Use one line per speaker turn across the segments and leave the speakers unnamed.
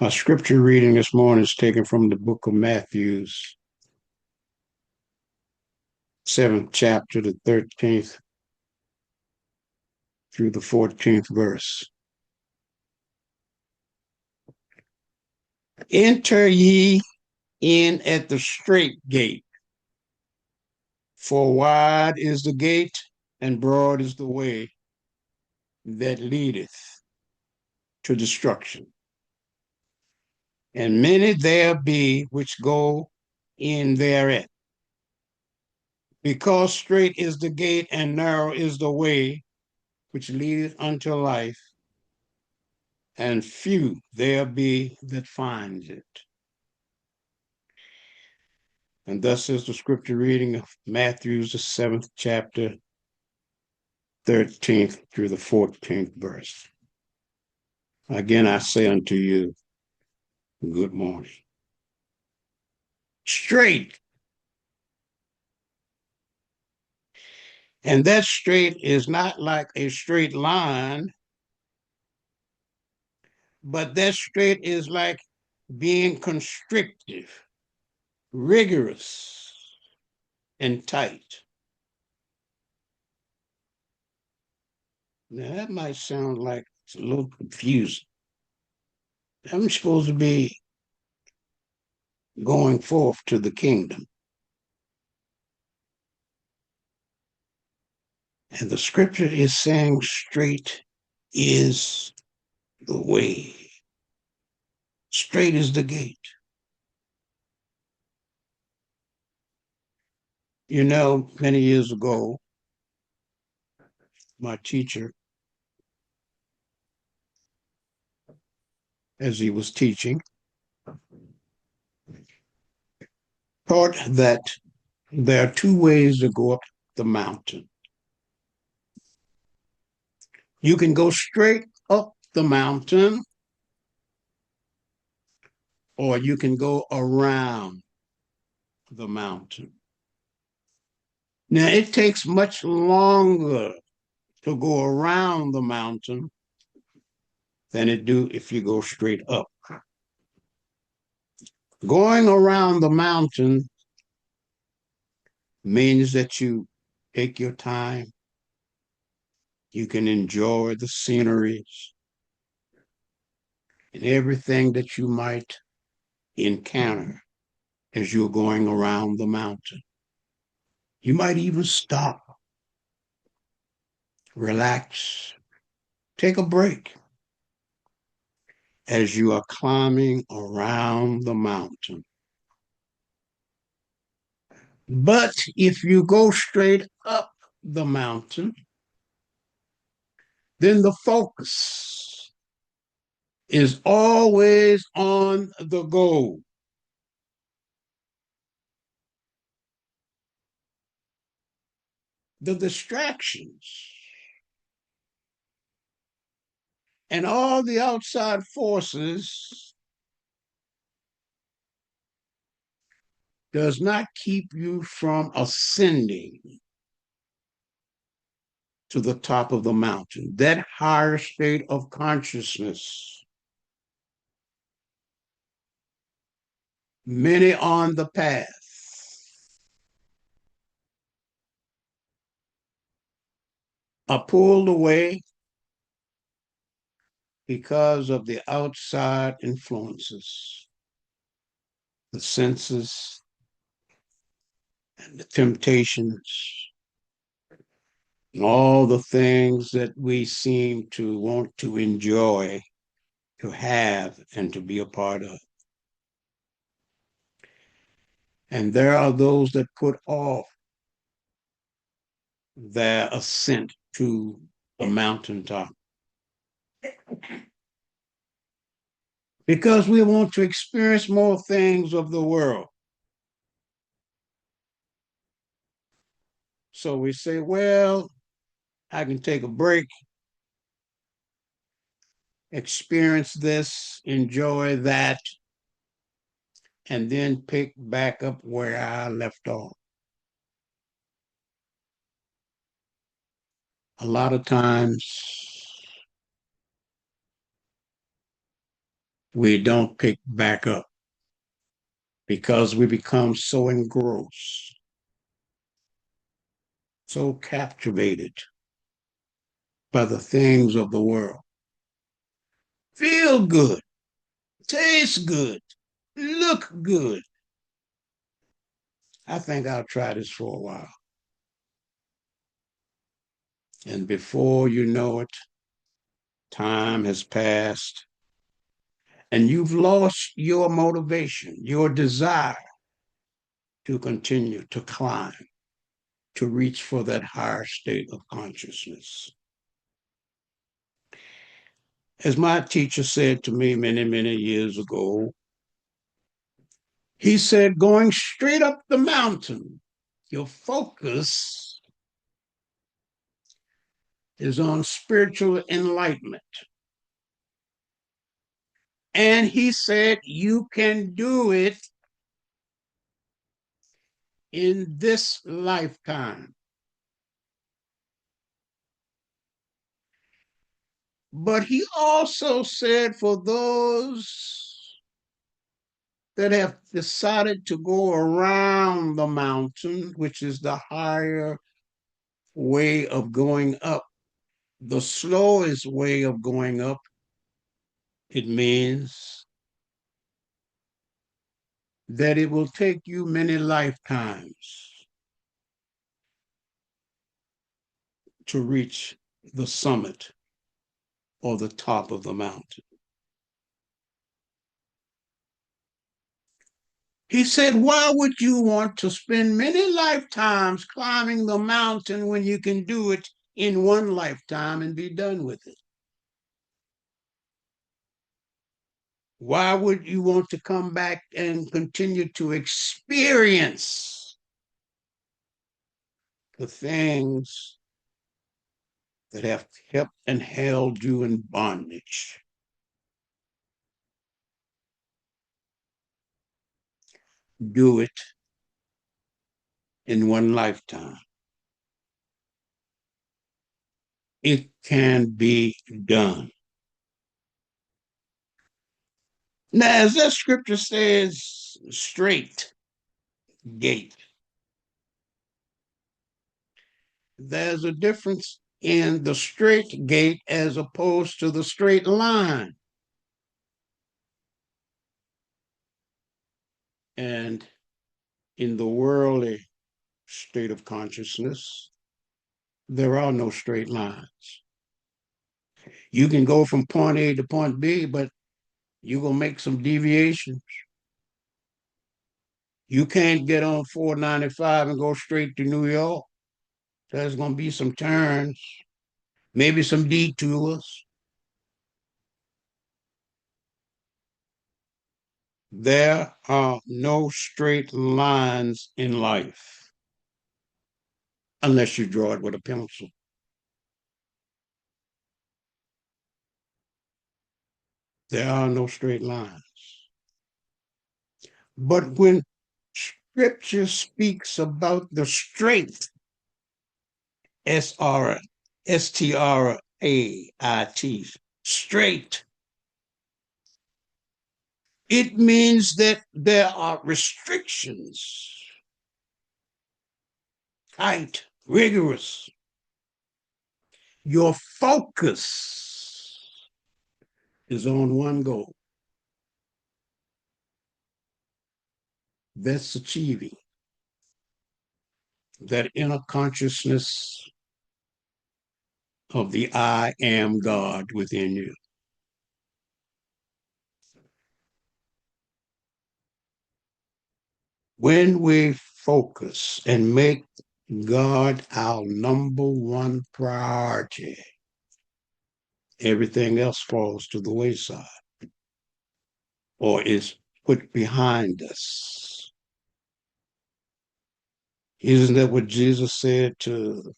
Our scripture reading this morning is taken from the book of Matthew, 7th chapter, the 13th through the 14th verse. Enter ye in at the strait gate, for wide is the gate and broad is the way that leadeth to destruction. And many there be which go in thereat. Because strait is the gate and narrow is the way which leadeth unto life, and few there be that finds it. And thus is the scripture reading of Matthew's the 7th chapter, 13th through the 14th verse. Again, I say unto you, good morning. Straight. And that straight is not like a straight line, but that straight is like being constrictive, rigorous, and tight. Now, that might sound like it's a little confusing. I'm supposed to be going forth to the kingdom. And the scripture is saying straight is the way. Straight is the gate. You know, many years ago, my teacher, as he was teaching, taught that there are two ways to go up the mountain. You can go straight up the mountain, or you can go around the mountain. Now, it takes much longer to go around the mountain than it do if you go straight up. Going around the mountain means that you take your time. You can enjoy the sceneries and everything that you might encounter as you're going around the mountain. You might even stop, relax, take a break as you are climbing around the mountain. But if you go straight up the mountain, then the focus is always on the goal. The distractions and all the outside forces does not keep you from ascending to the top of the mountain, that higher state of consciousness. Many on the path are pulled away because of the outside influences, the senses, and the temptations, and all the things that we seem to want to enjoy, to have, and to be a part of. And there are those that put off their ascent to the mountaintop because we want to experience more things of the world. So we say, well, I can take a break, experience this, enjoy that, and then pick back up where I left off. A lot of times, we don't pick back up because we become so engrossed, so captivated by the things of the world. Feel good, taste good, look good. I think I'll try this for a while. And before you know it, time has passed and you've lost your motivation, your desire to continue to climb, to reach for that higher state of consciousness. As my teacher said to me many, many years ago, he said, going straight up the mountain, your focus is on spiritual enlightenment. And he said, you can do it in this lifetime. But he also said, for those that have decided to go around the mountain, which is the higher way of going up, the slowest way of going up, it means that it will take you many lifetimes to reach the summit or the top of the mountain. He said, why would you want to spend many lifetimes climbing the mountain when you can do it in one lifetime and be done with it? Why would you want to come back and continue to experience the things that have kept and held you in bondage? Do it in one lifetime. It can be done. Now, as that scripture says, straight gate, there's a difference in the straight gate as opposed to the straight line. And in the worldly state of consciousness, there are no straight lines. You can go from point A to point B, but you're going to make some deviations. You can't get on 495 and go straight to New York. There's going to be some turns, maybe some detours. There are no straight lines in life unless you draw it with a pencil. There are no straight lines. But when scripture speaks about the straight, S-R-S-T-R-A-I-T, straight, it means that there are restrictions, tight, rigorous. Your focus is on one goal. That's achieving that inner consciousness of the I am God within you. When we focus and make God our number one priority, everything else falls to the wayside or is put behind us. Isn't that what Jesus said to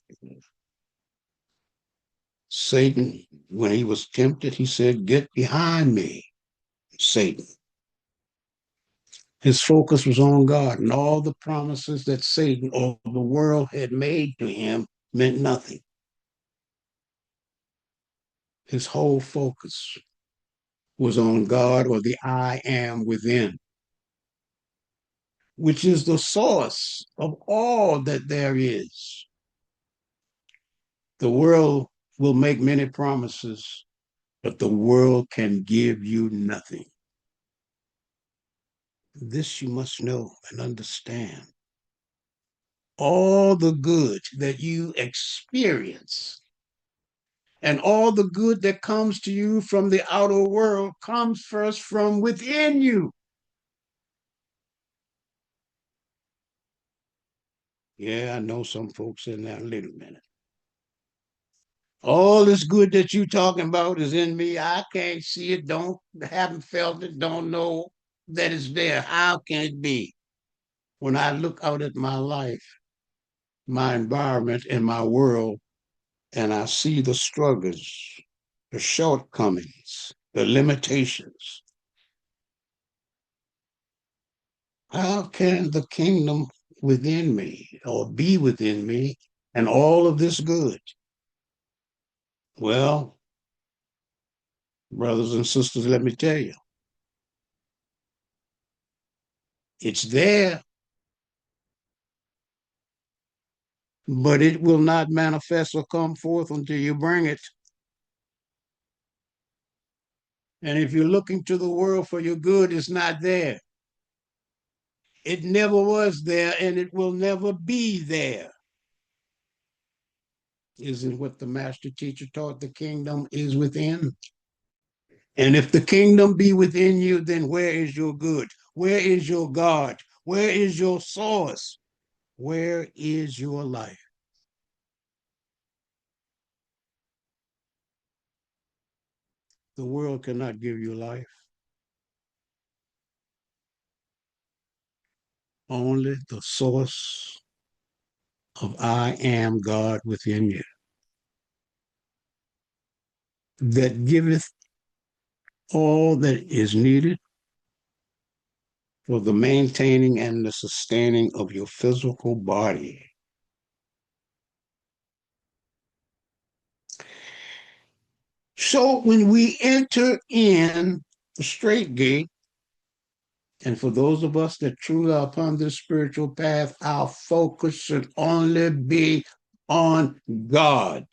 Satan when he was tempted? He said, get behind me, Satan. His focus was on God, and all the promises that Satan or the world had made to him meant nothing. His whole focus was on God or the I am within, which is the source of all that there is. The world will make many promises, but the world can give you nothing. This you must know and understand. All the good that you experience and all the good that comes to you from the outer world comes first from within you. Yeah, I know some folks in there. Wait a minute. All this good that you talking about is in me. I can't see it, don't haven't felt it, don't know that it's there. How can it be? When I look out at my life, my environment, and my world, and I see the struggles, the shortcomings, the limitations, how can the kingdom within me or be within me and all of this good? Well, brothers and sisters, let me tell you, it's there, but it will not manifest or come forth until you bring it. And if you're looking to the world for your good, it's not there. It never was there and it will never be there. Isn't what the master teacher taught? The kingdom is within. And if the kingdom be within you, then where is your good? Where is your God? Where is your source? Where is your life? The world cannot give you life. Only the source of I am God within you that giveth all that is needed for the maintaining and the sustaining of your physical body. So when we enter in the straight gate, and for those of us that truly are upon this spiritual path, our focus should only be on God.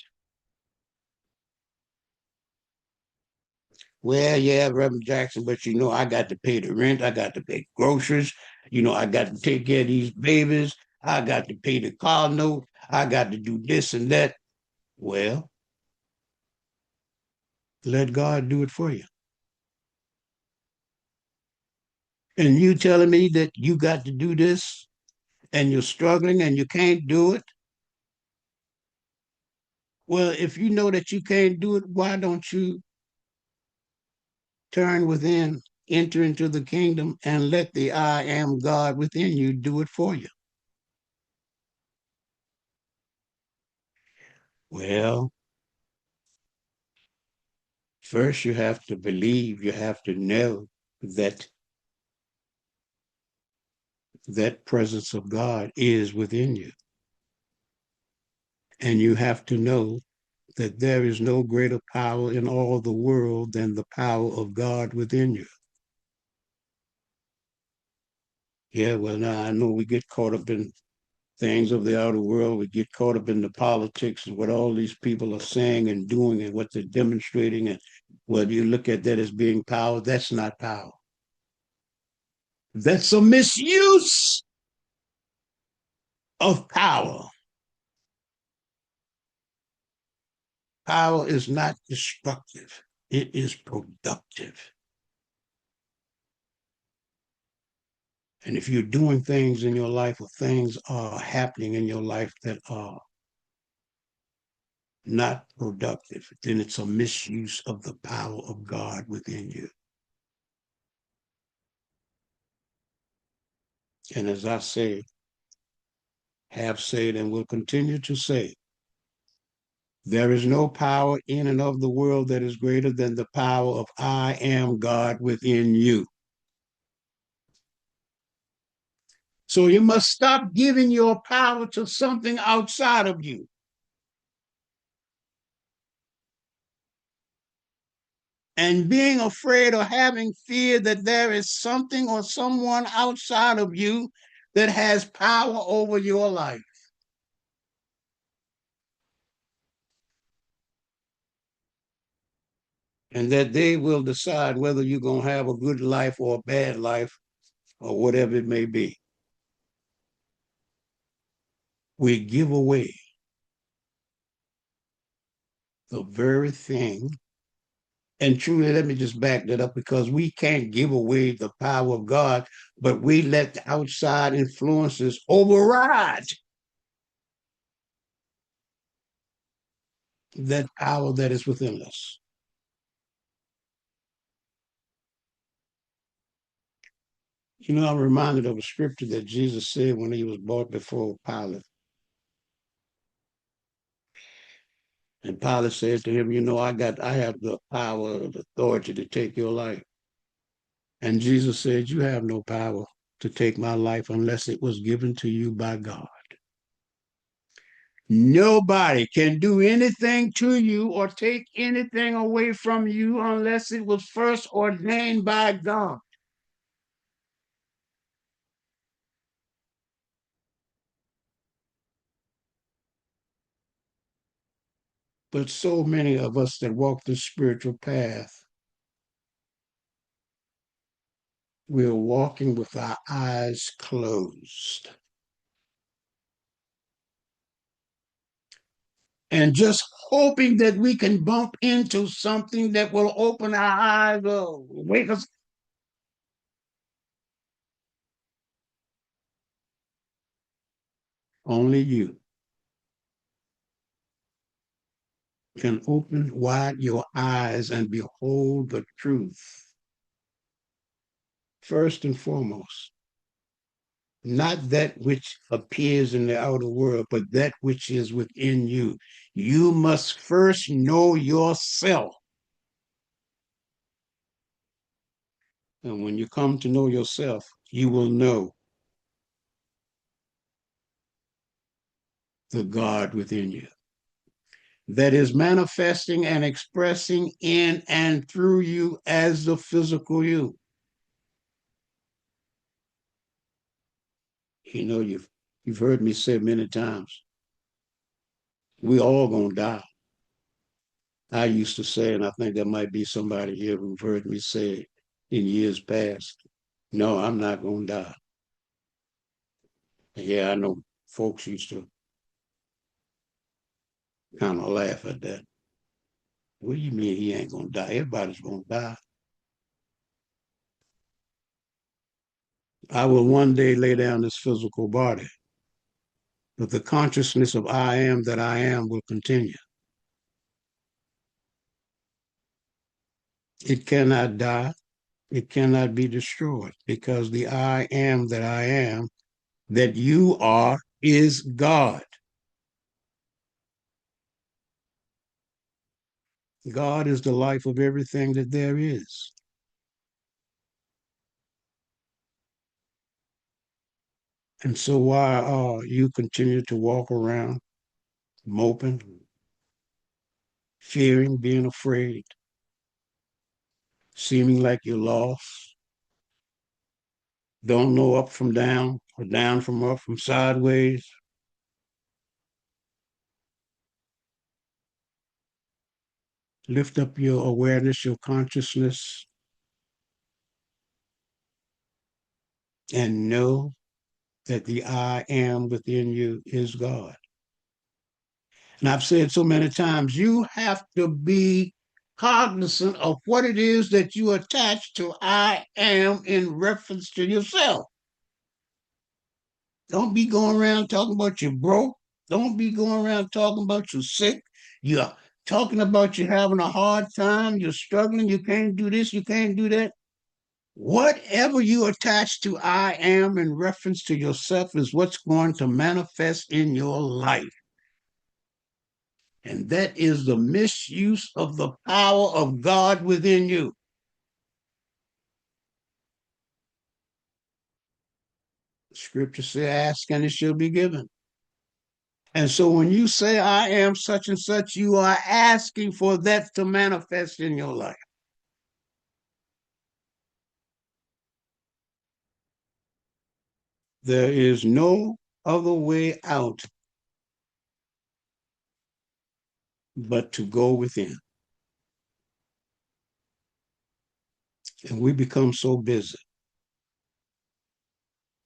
Well, yeah, Reverend Jackson, but you know, I got to pay the rent, I got to pay groceries, you know, I got to take care of these babies, I got to pay the car note, I got to do this and that. Well, let God do it for you. And you telling me that you got to do this and you're struggling and you can't do it? Well, if you know that you can't do it, why don't you turn within, enter into the kingdom, and let the I am God within you do it for you? Well, first you have to believe, you have to know that that presence of God is within you. And you have to know that there is no greater power in all the world than the power of God within you. Yeah, well, now I know we get caught up in things of the outer world. We get caught up in the politics and what all these people are saying and doing and what they're demonstrating. And whether you look at that as being power, that's not power. That's a misuse of power. Power is not destructive, it is productive. And if you're doing things in your life or things are happening in your life that are not productive, then it's a misuse of the power of God within you. And as I say, have said, and will continue to say, there is no power in and of the world that is greater than the power of I am God within you. So you must stop giving your power to something outside of you and being afraid or having fear that there is something or someone outside of you that has power over your life, and that they will decide whether you're going to have a good life or a bad life or whatever it may be. We give away the very thing. And truly, let me just back that up, because we can't give away the power of God, but we let the outside influences override that power that is within us. You know, I'm reminded of a scripture that Jesus said when he was brought before Pilate. And Pilate said to him, you know, I have the power, the authority to take your life. And Jesus said, you have no power to take my life unless it was given to you by God. Nobody can do anything to you or take anything away from you unless it was first ordained by God. But so many of us that walk the spiritual path, we're walking with our eyes closed and just hoping that we can bump into something that will open our eyes or wake us. Only you can open wide your eyes and behold the truth. First and foremost, not that which appears in the outer world, but that which is within you. You must first know yourself. And when you come to know yourself, you will know the God within you that is manifesting and expressing in and through you as the physical you. You know, you've heard me say many times, we all gonna die. I used to say, and I think there might be somebody here who've heard me say it in years past, no, I'm not gonna die. Yeah, I know folks used to kind of laugh at that. What do you mean he ain't gonna die? Everybody's gonna die. I will one day lay down this physical body, but the consciousness of I am that I am will continue. It cannot die. It cannot be destroyed, because the I am that you are is God. God is the life of everything that there is. And so why you continue to walk around moping, fearing, being afraid, seeming like you're lost, don't know up from down or down from up from sideways? Lift up your awareness, your consciousness, and know that the I am within you is God. And I've said so many times, you have to be cognizant of what it is that you attach to I am in reference to yourself. Don't be going around talking about you broke. Don't be going around talking about you sick. You're talking about you having a hard time. You're struggling. You can't do this. You can't do that. Whatever you attach to I am in reference to yourself is what's going to manifest in your life. And that is the misuse of the power of God within you. Scripture says, ask and it shall be given. And so when you say, I am such and such, you are asking for that to manifest in your life. There is no other way out but to go within. And we become so busy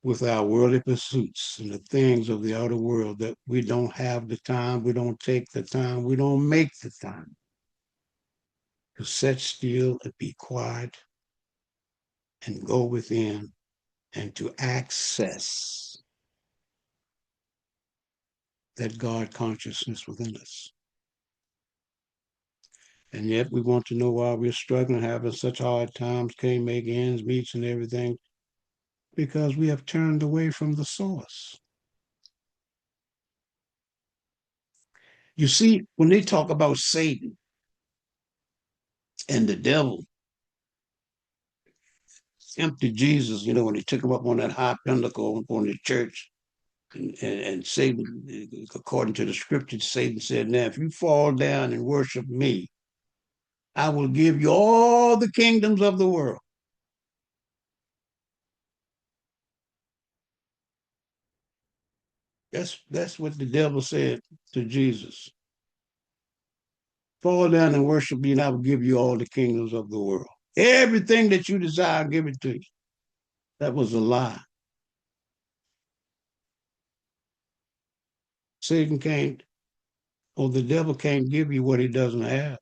with our worldly pursuits and the things of the outer world that we don't have the time, we don't take the time, we don't make the time to sit still and be quiet and go within and to access that God consciousness within us. And yet we want to know why we're struggling, having such hard times, can't make ends meet and everything, because we have turned away from the source. You see, when they talk about Satan and the devil tempted Jesus, when he took him up on that high pinnacle on the church, and Satan, according to the scriptures, Satan said, now, if you fall down and worship me, I will give you all the kingdoms of the world. That's what the devil said to Jesus. Fall down and worship me, and I will give you all the kingdoms of the world. Everything that you desire, I'll give it to you. That was a lie. Satan can't, or the devil can't give you what he doesn't have.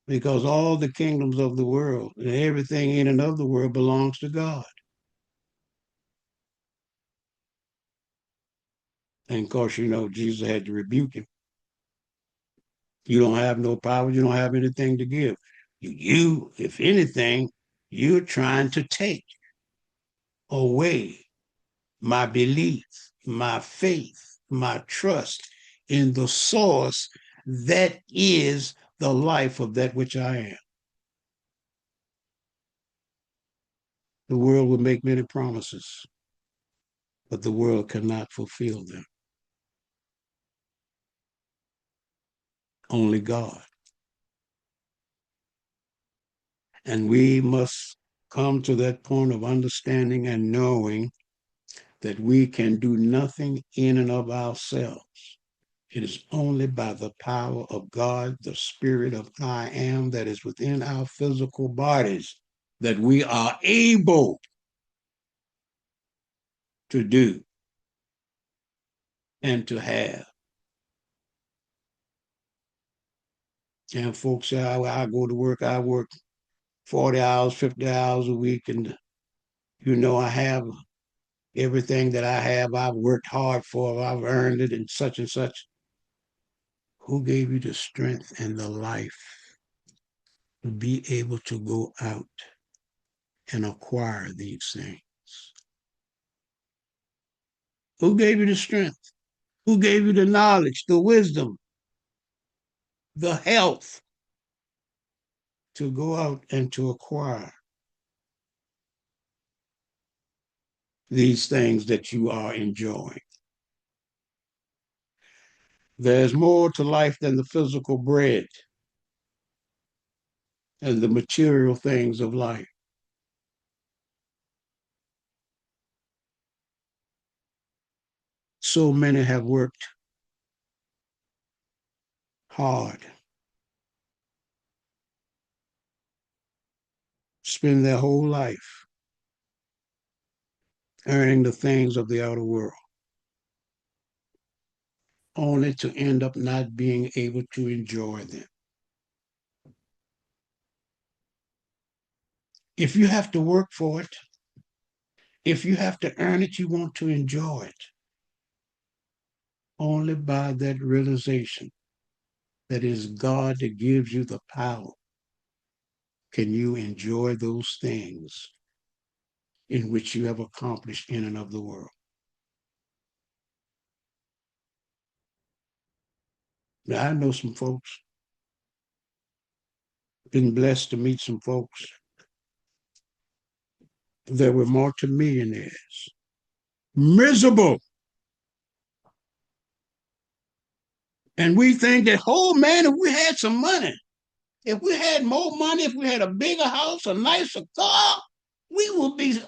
Because all the kingdoms of the world and everything in and of the world belongs to God. And of course, Jesus had to rebuke him. You don't have no power. You don't have anything to give. If anything, you're trying to take away my belief, my faith, my trust in the source that is the life of that which I am. The world will make many promises, but the world cannot fulfill them. Only God. And we must come to that point of understanding and knowing that we can do nothing in and of ourselves. It is only by the power of God, the spirit of I am that is within our physical bodies, that we are able to do and to have. And folks say, I go to work, I work 40 hours, 50 hours a week, and I have everything that I have, I've worked hard for, I've earned it, and such and such. Who gave you the strength and the life to be able to go out and acquire these things? Who gave you the strength? Who gave you the knowledge, the wisdom, the health to go out and to acquire these things that you are enjoying? There's more to life than the physical bread and the material things of life. So many have worked hard, spend their whole life earning the things of the outer world, only to end up not being able to enjoy them. If you have to work for it, if you have to earn it, you want to enjoy it. Only by that realization that it is God that gives you the power can you enjoy those things in which you have accomplished in and of the world. Now, I know some folks, been blessed to meet some folks that were multimillionaires, miserable. And we think that, oh man, if we had some money, if we had more money, if we had a bigger house, a nicer car, we would be.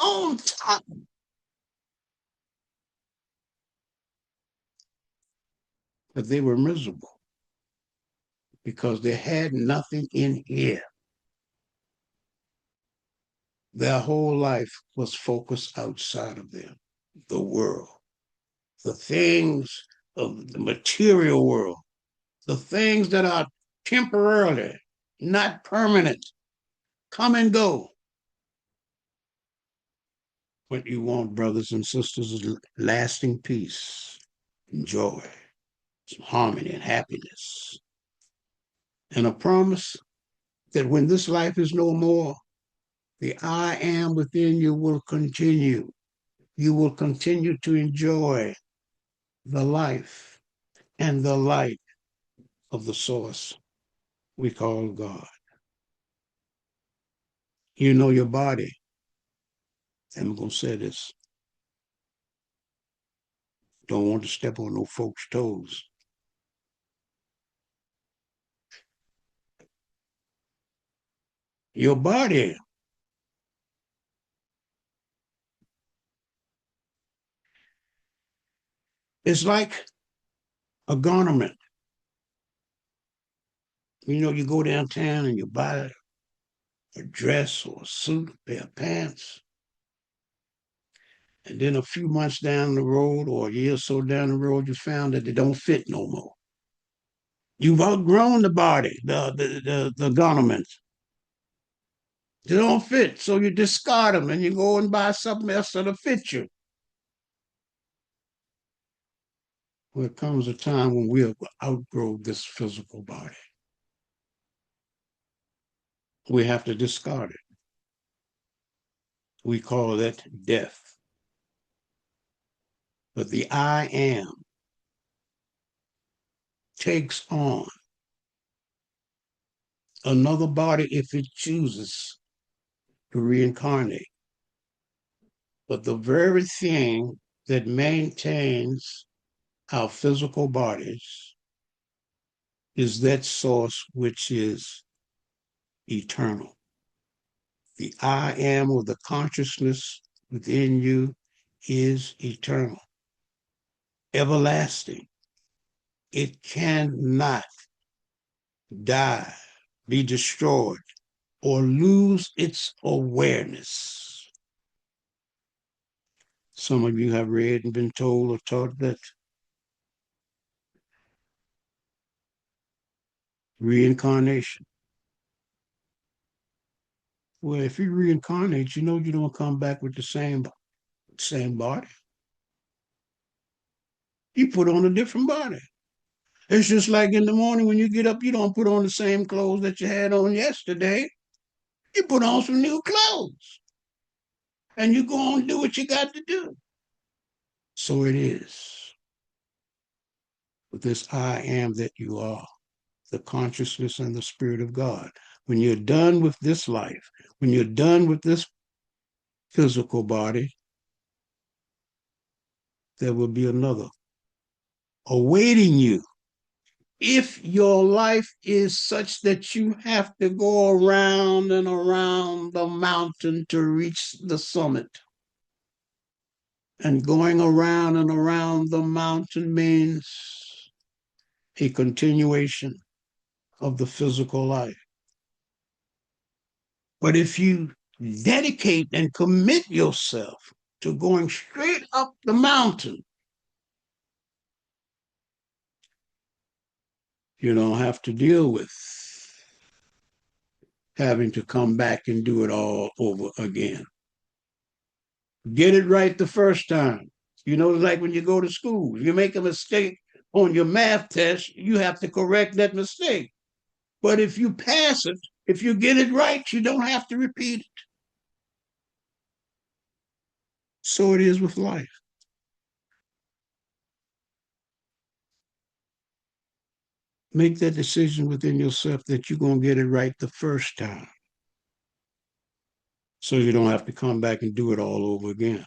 on top. But they were miserable because they had nothing in here. Their whole life was focused outside of them, the world, the things of the material world, the things that are temporarily, not permanent, come and go. What you want, brothers and sisters, is lasting peace and joy, some harmony and happiness, and a promise that when this life is no more, the I am within you will continue. You will continue to enjoy the life and the light of the source we call God. You know your body. I'm going to say this. Don't want to step on no folks' toes. Your body is like a garment. You know, you go downtown and you buy a dress or a suit, a pair of pants, and then a few months down the road or a year or so down the road, you found that they don't fit no more. You've outgrown the body, the garments. They don't fit, so you discard them and you go and buy something else that'll fit you. Well, there comes a time when we'll outgrow this physical body. We have to discard it. We call that death. But the I am takes on another body if it chooses to reincarnate. But the very thing that maintains our physical bodies is that source which is eternal. The I am of the consciousness within you is eternal, everlasting. It cannot die, be destroyed, or lose its awareness. Some of you have read and been told or taught that reincarnation. Well, if you reincarnate, you know you don't come back with the same body. You put on a different body. It's just like in the morning when you get up, you don't put on the same clothes that you had on yesterday. You put on some new clothes and you go on and do what you got to do. So it is with this I am that you are, the consciousness and the spirit of God. When you're done with this life, when you're done with this physical body, there will be another awaiting you. If your life is such that you have to go around and around the mountain to reach the summit, and going around and around the mountain means a continuation of the physical life. But if you dedicate and commit yourself to going straight up the mountain, you don't have to deal with having to come back and do it all over again. Get it right the first time. You know, like when you go to school, you make a mistake on your math test, you have to correct that mistake. But if you pass it, if you get it right, you don't have to repeat it. So it is with life. Make that decision within yourself that you're going to get it right the first time. So you don't have to come back and do it all over again.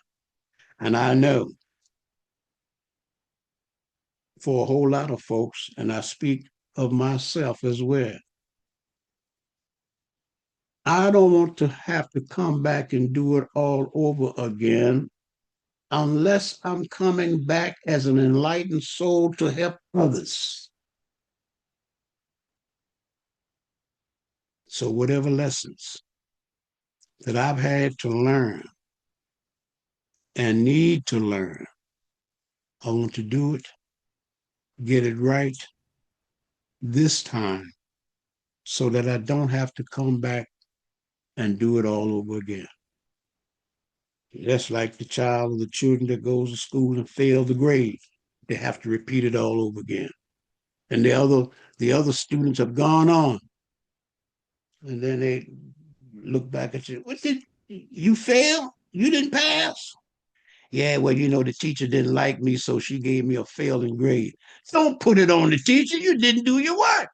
And I know for a whole lot of folks, and I speak of myself as well, I don't want to have to come back and do it all over again unless I'm coming back as an enlightened soul to help others. So, whatever lessons that I've had to learn and need to learn, I want to do it, get it right this time so that I don't have to come back and do it all over again. That's like the child or the children that goes to school and fail the grade. They have to repeat it all over again. And the other students have gone on. And then they look back and say, what did you fail? You didn't pass? Yeah, well, the teacher didn't like me, so she gave me a failing grade. Don't put it on the teacher. You didn't do your work.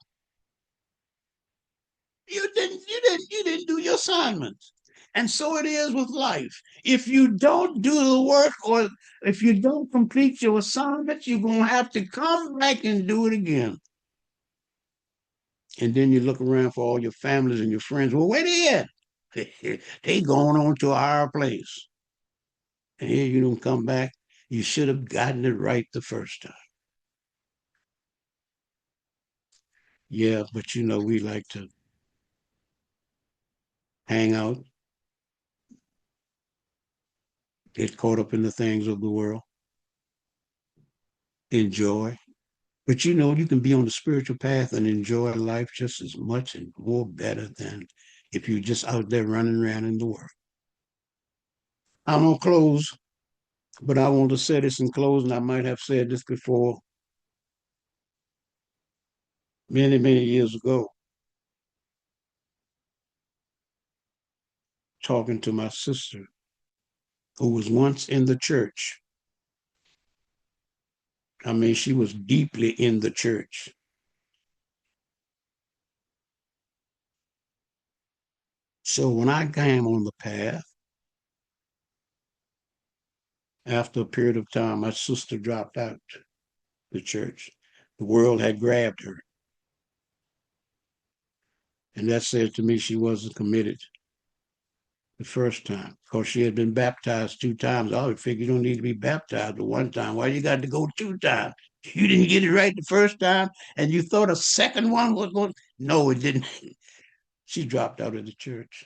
You didn't do your assignments. And so it is with life. If you don't do the work or if you don't complete your assignments, you're going to have to come back and do it again. And then you look around for all your families and your friends. Well, where they at? They going on to a higher place. And here you don't come back. You should have gotten it right the first time. Yeah, but we like to hang out, get caught up in the things of the world, enjoy. But you can be on the spiritual path and enjoy life just as much and more better than if you're just out there running around in the world. I'm gonna close, but I want to say this in closing. I might have said this before many, many years ago, talking to my sister who was once in the church. I mean, she was deeply in the church. So when I came on the path, after a period of time, my sister dropped out the church. The world had grabbed her. And that said to me she wasn't committed the first time because she had been baptized 2 times. I would figure you don't need to be baptized the one time. Why you got to go 2 times? You didn't get it right the first time and you thought a second one was going. No, it didn't. She dropped out of the church.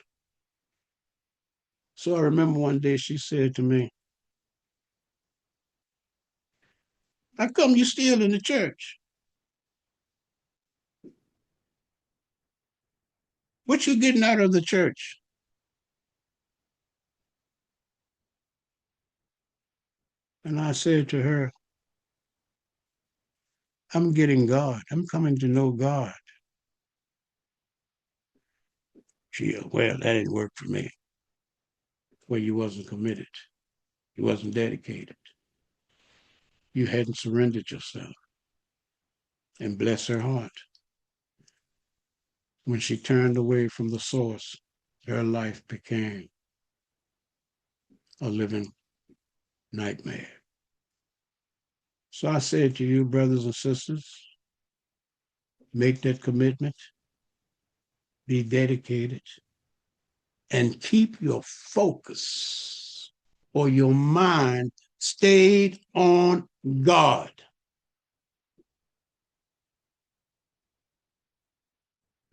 So I remember one day she said to me, how come you still in the church? What you getting out of the church? And I said to her, I'm getting God. I'm coming to know God. Well, that didn't work for me. Well, you wasn't committed. You wasn't dedicated. You hadn't surrendered yourself. And bless her heart. When she turned away from the source, her life became a living nightmare. So I say to you, brothers and sisters, make that commitment, be dedicated, and keep your focus or your mind stayed on God.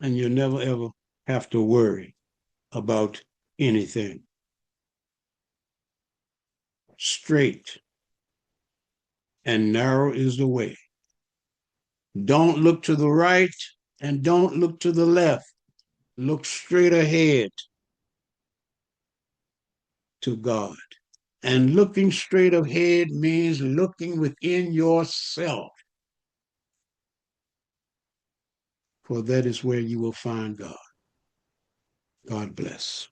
And you'll never ever have to worry about anything. Straight and narrow is the way. Don't look to the right and don't look to the left. Look straight ahead to God. And looking straight ahead means looking within yourself, for that is where you will find God. God bless.